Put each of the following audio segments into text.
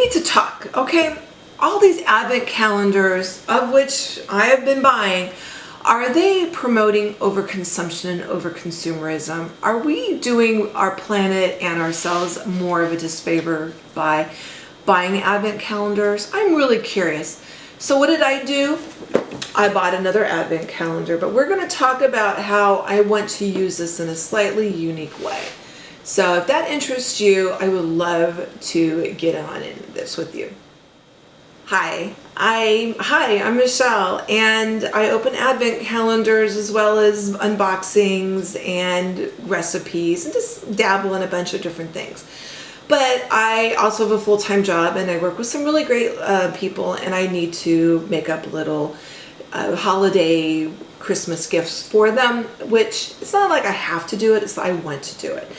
need to talk, okay? All these advent calendars, of which I have been buying, are they promoting overconsumption and overconsumerism? Are we doing our planet and ourselves more of a disfavor by buying advent calendars? I'm really curious. So what did I do? I bought another advent calendar, but we're going to talk about how I want to use this in a slightly unique way. So if that interests you, I would love to get on in this with you. Hi, I'm Michelle, and I open advent calendars as well as unboxings and recipes and just dabble in a bunch of different things. But I also have a full-time job and I work with some really great people, and I need to make up little holiday Christmas gifts for them, which it's not like I have to do it, it's I want to do it.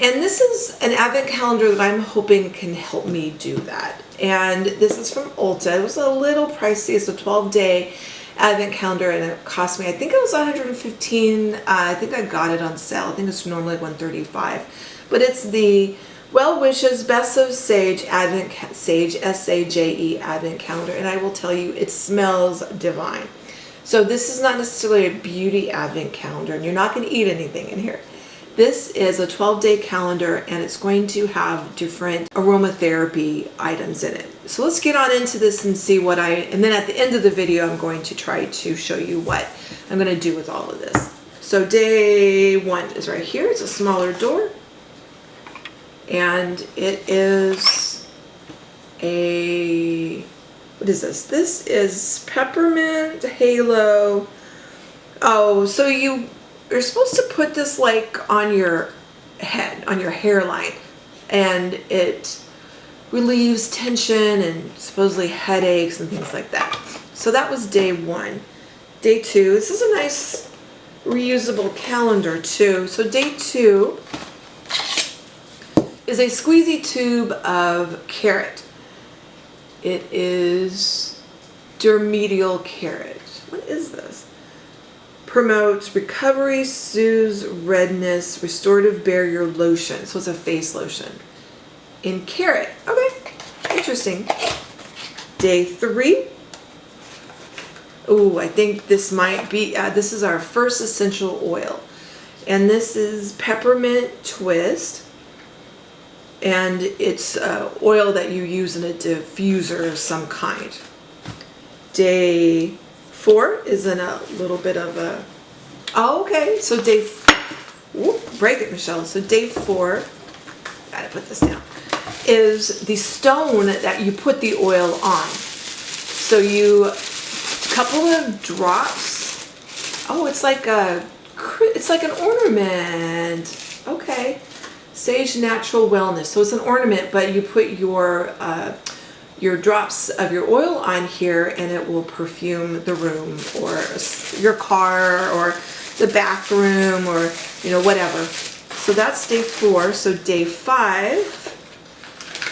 And this is an advent calendar that I'm hoping can help me do that. And this is from Ulta. It was a little pricey. It's a 12-day advent calendar, and it cost me, I think it was $115. I think I got it on sale. I think it's normally $135. But it's the Well Wishes Best of Sage Advent Sage S-A-J-E Advent Calendar, and I will tell you, it smells divine. So this is not necessarily a beauty advent calendar, and you're not going to eat anything in here. This is a 12-day calendar, and it's going to have different aromatherapy items in it. So let's get on into this and see what and then at the end of the video, I'm going to try to show you what I'm going to do with all of this. So day one is right here. It's a smaller door, and it is what is this? This is peppermint halo. Oh, so you're supposed to put this like on your head, on your hairline, and it relieves tension and supposedly headaches and things like that. So that was day one. Day two, this is a nice reusable calendar too. So day two is a squeezy tube of carrot. It is dermedial carrot. What is this? Promotes recovery, soothes redness, restorative barrier lotion. So it's a face lotion in carrot. Okay, interesting. Day three. Oh, I think this might be, this is our first essential oil. And this is peppermint twist. And it's oil that you use in a diffuser of some kind. Day four is in a little bit of a, oh, okay, so break it, Michelle. So day four, gotta put this down, is the stone that you put the oil on. So a couple of drops, oh, it's like an ornament, okay. Sage Natural Wellness, so it's an ornament, but you put your drops of your oil on here, and it will perfume the room or your car or the bathroom or whatever. So that's day four. So day five,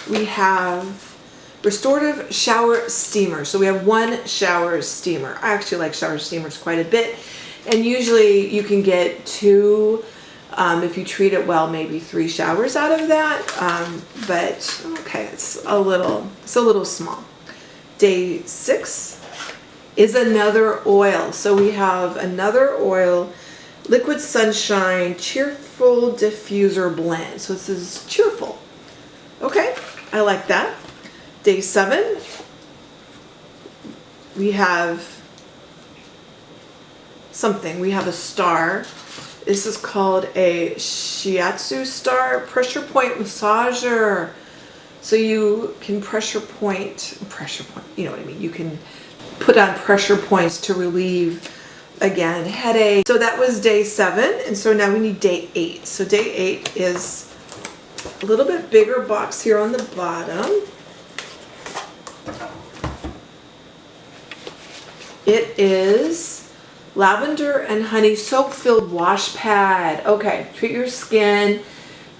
we have restorative shower steamer. So we have one shower steamer. I actually like shower steamers quite a bit, and usually you can get two. If you treat it well, maybe 3 showers out of that, but okay, it's a little small. Day 6 is another oil. So we have another oil, Liquid Sunshine Cheerful Diffuser Blend. So this is cheerful. Okay, I like that. Day 7, we have something. We have a star. This is called a Shiatsu Star Pressure Point Massager. So you can pressure point, you know what I mean. You can put on pressure points to relieve, again, headache. So that was day 7, and so now we need day 8. So day 8 is a little bit bigger box here on the bottom. It is lavender and honey soap-filled wash pad. Okay, treat your skin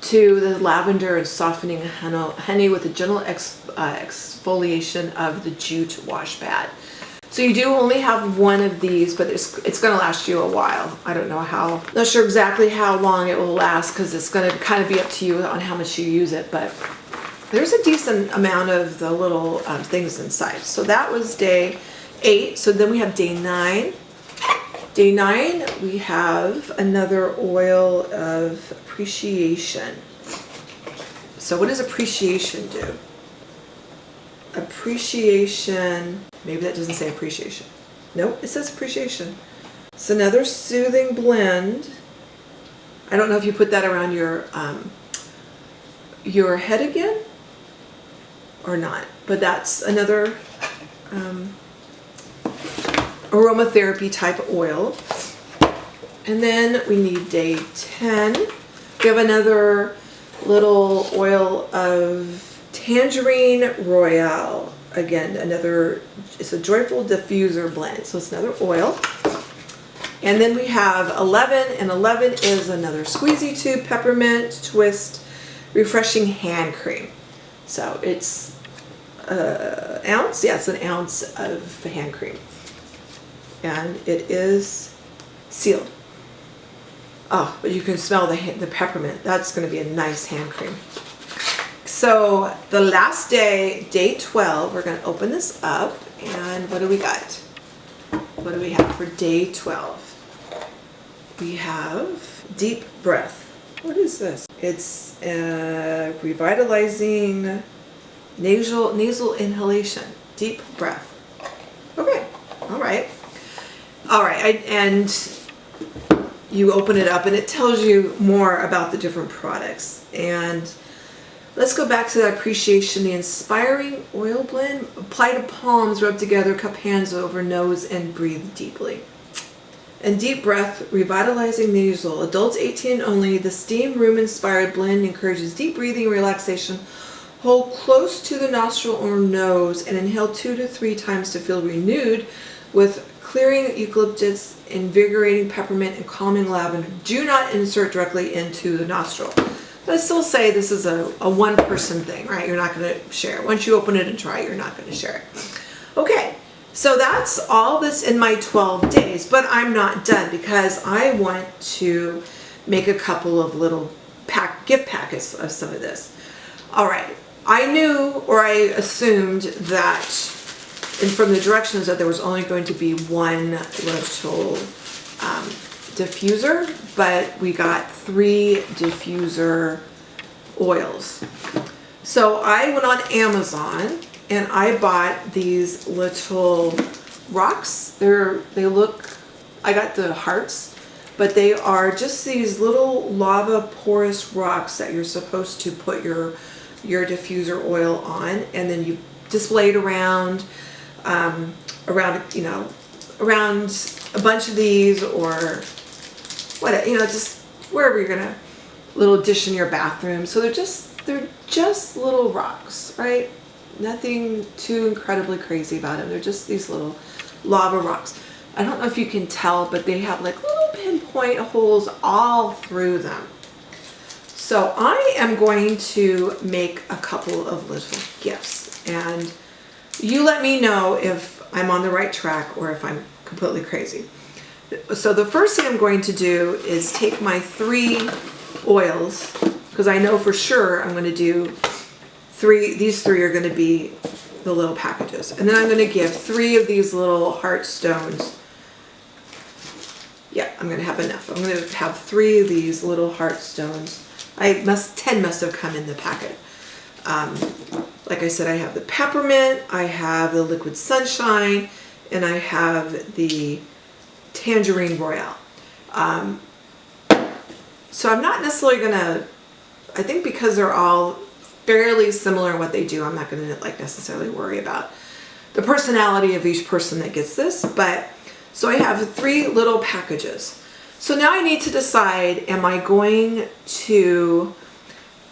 to the lavender and softening honey with a gentle exfoliation of the jute wash pad. So you do only have one of these, but it's going to last you a while. I don't know how, not sure exactly how long it will last, because it's going to kind of be up to you on how much you use it, but there's a decent amount of the little things inside. So that was day 8. So then we have day 9. Day 9, we have another oil of appreciation. So what does appreciation do? Appreciation, maybe that doesn't say appreciation. Nope, it says appreciation. It's another soothing blend. I don't know if you put that around your head again or not, but that's another aromatherapy type oil. And then we need day 10. We have another little oil of tangerine royale. Again, it's a joyful diffuser blend. So it's another oil. And then we have 11, and 11 is another squeezy tube peppermint twist refreshing hand cream. So it's an ounce. Yeah, it's an ounce of hand cream. And it is sealed. Oh, but you can smell the peppermint. That's going to be a nice hand cream. So the last day, day 12, we're going to open this up. And what do we got? What do we have for day 12? We have deep breath. What is this? It's revitalizing nasal inhalation. Deep breath. Okay. All right. All right. And you open it up and it tells you more about the different products. And let's go back to that appreciation. The inspiring oil blend. Apply to palms, rub together, cup hands over nose, and breathe deeply. And deep breath, revitalizing nasal. Adults 18 only. The steam room inspired blend encourages deep breathing and relaxation. Hold close to the nostril or nose and inhale 2 to 3 times to feel renewed with clearing eucalyptus, invigorating peppermint, and calming lavender. Do not insert directly into the nostril. But I still say this is a one-person thing, right? You're not going to share it. Once you open it and try it, you're not going to share it. Okay, so that's all this in my 12 days. But I'm not done because I want to make a couple of little gift packets of some of this. All right, I knew or I assumed that and from the directions that there was only going to be one little diffuser, but we got 3 diffuser oils. So I went on Amazon and I bought these little rocks. I got the hearts, but they are just these little lava porous rocks that you're supposed to put your diffuser oil on, and then you display it around around a bunch of these, or what, just wherever you're gonna little dish in your bathroom. So they're just little rocks, right? Nothing too incredibly crazy about them. They're just these little lava rocks. I don't know if you can tell, but they have like little pinpoint holes all through them. So I am going to make a couple of little gifts, and you let me know if I'm on the right track or if I'm completely crazy. So the first thing I'm going to do is take my 3 oils, because I know for sure I'm going to do 3. These 3 are going to be the little packages. And then I'm going to give 3 of these little heart stones. Yeah, I'm going to have enough. I'm going to have 3 of these little heart stones. 10 must have come in the packet. Like I said, I have the peppermint, I have the liquid sunshine, and I have the tangerine royale. So I'm not necessarily gonna, I think because they're all fairly similar in what they do, I'm not gonna necessarily worry about the personality of each person that gets this. But so I have 3 little packages. So now I need to decide, am I going to,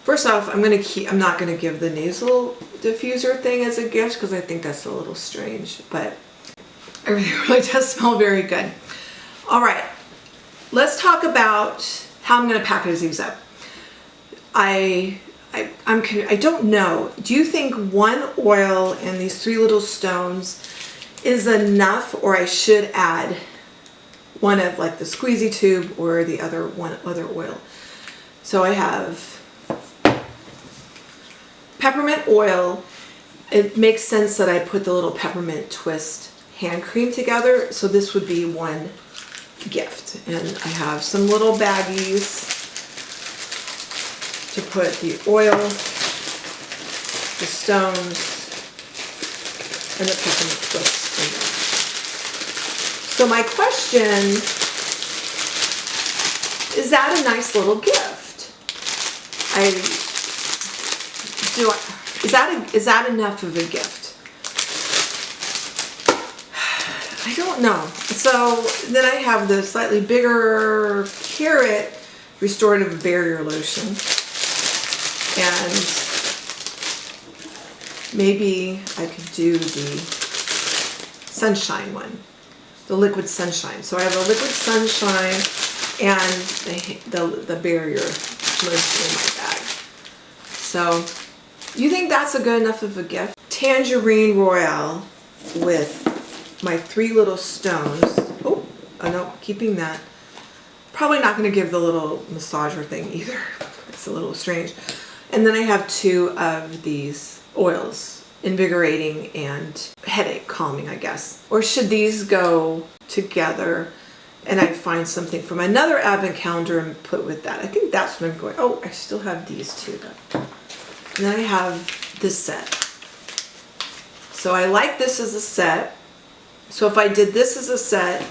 first off, I'm not going to give the nasal diffuser thing as a gift because I think that's a little strange, but everything really does smell very good. All right, let's talk about how I'm going to package these up. I don't know. Do you think 1 oil and these 3 little stones is enough, or I should add one of like the squeezy tube or the other oil? So I have peppermint oil. It makes sense that I put the little peppermint twist hand cream together. So this would be one gift. And I have some little baggies to put the oil, the stones, and the peppermint twist in there. So my question, is that a nice little gift? Is that enough of a gift? I don't know. So then I have the slightly bigger carrot restorative barrier lotion. And maybe I could do the sunshine one, the liquid sunshine. So I have a liquid sunshine and the barrier lotion in my bag. So you think that's a good enough of a gift? Tangerine Royale with my 3 little stones. Oh no, keeping that. Probably not going to give the little massager thing either. It's a little strange. And then I have 2 of these oils, invigorating and headache calming, I guess. Or should these go together and I find something from another advent calendar and put with that? I think that's what I'm going. Oh, I still have these 2 though. And then I have this set. So I like this as a set. So if I did this as a set,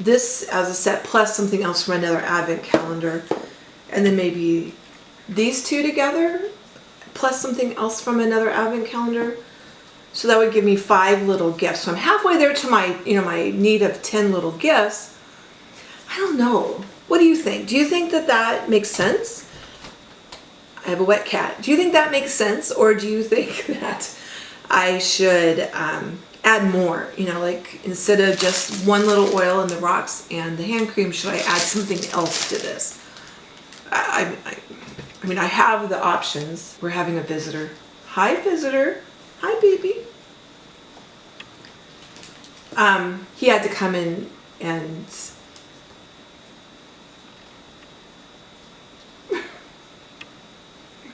this as a set plus something else from another advent calendar, and then maybe these 2 together plus something else from another advent calendar, so that would give me 5 little gifts. So I'm halfway there to my, my need of 10 little gifts. I don't know. What do you think? Do you think that that makes sense? I have a wet cat. Do you think that makes sense, or do you think that I should add more? Like instead of just one little oil in the rocks and the hand cream, should I add something else to this? I mean, I have the options. We're having a visitor. Hi, visitor. Hi, baby. He had to come in and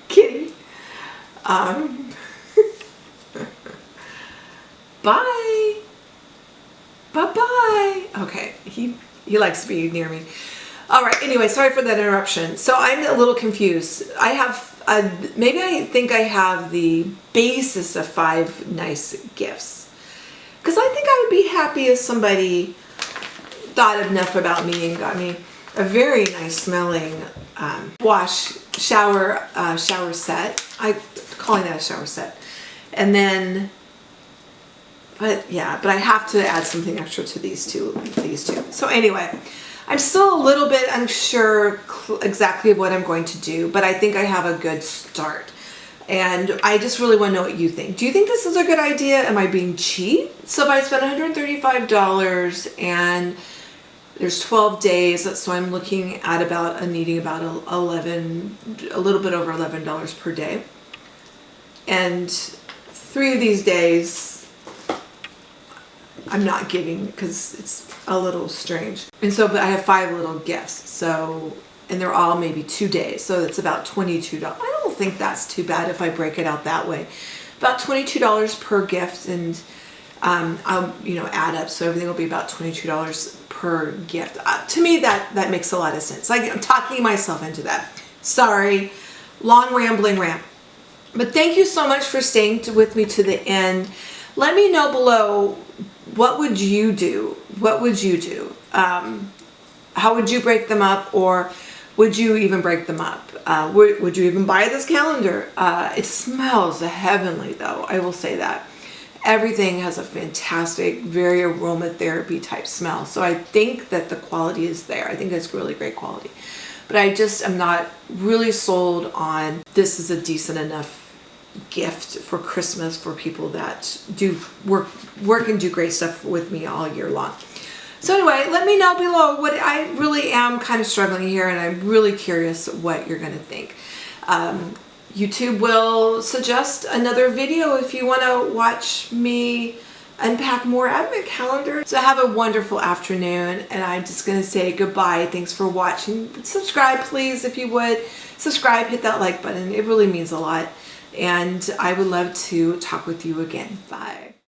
kitty. Bye. Bye-bye. Okay, he likes to be near me. All right, anyway, sorry for that interruption. So I'm a little confused. I have, maybe I think I have the basis of 5 nice gifts. Because I think I would be happy if somebody thought enough about me and got me a very nice smelling shower set. I'm calling that a shower set. And then, but I have to add something extra to these two. So anyway, I'm still a little bit unsure exactly what I'm going to do, but I think I have a good start. And I just really want to know what you think. Do you think this is a good idea? Am I being cheap? So if I spent $135 and there's 12 days, so I'm looking at needing about a little bit over $11 per day. And 3 of these days I'm not giving because it's a little strange. And so, but I have 5 little gifts. So, and they're all maybe 2 days. So it's about $22. I don't think that's too bad if I break it out that way. About $22 per gift, and I'll add up. So everything will be about $22 per gift. To me, that makes a lot of sense. I'm talking myself into that. Sorry, long rambling rant. But thank you so much for staying with me to the end. Let me know below, what would you do? What would you do? How would you break them up, or would you even break them up? Would you even buy this calendar? It smells heavenly though, I will say that. Everything has a fantastic, very aromatherapy type smell. So I think that the quality is there. I think it's really great quality. But I just am not really sold on this is a decent enough gift for Christmas for people that do work and do great stuff with me all year long. So anyway, let me know below. What I really am kind of struggling here, and I'm really curious what you're going to think. YouTube will suggest another video if you want to watch me unpack more advent calendars. So have a wonderful afternoon, and I'm just going to say goodbye. Thanks for watching. Subscribe, please, if you would. Subscribe, hit that like button. It really means a lot. and I would love to talk with you again. Bye.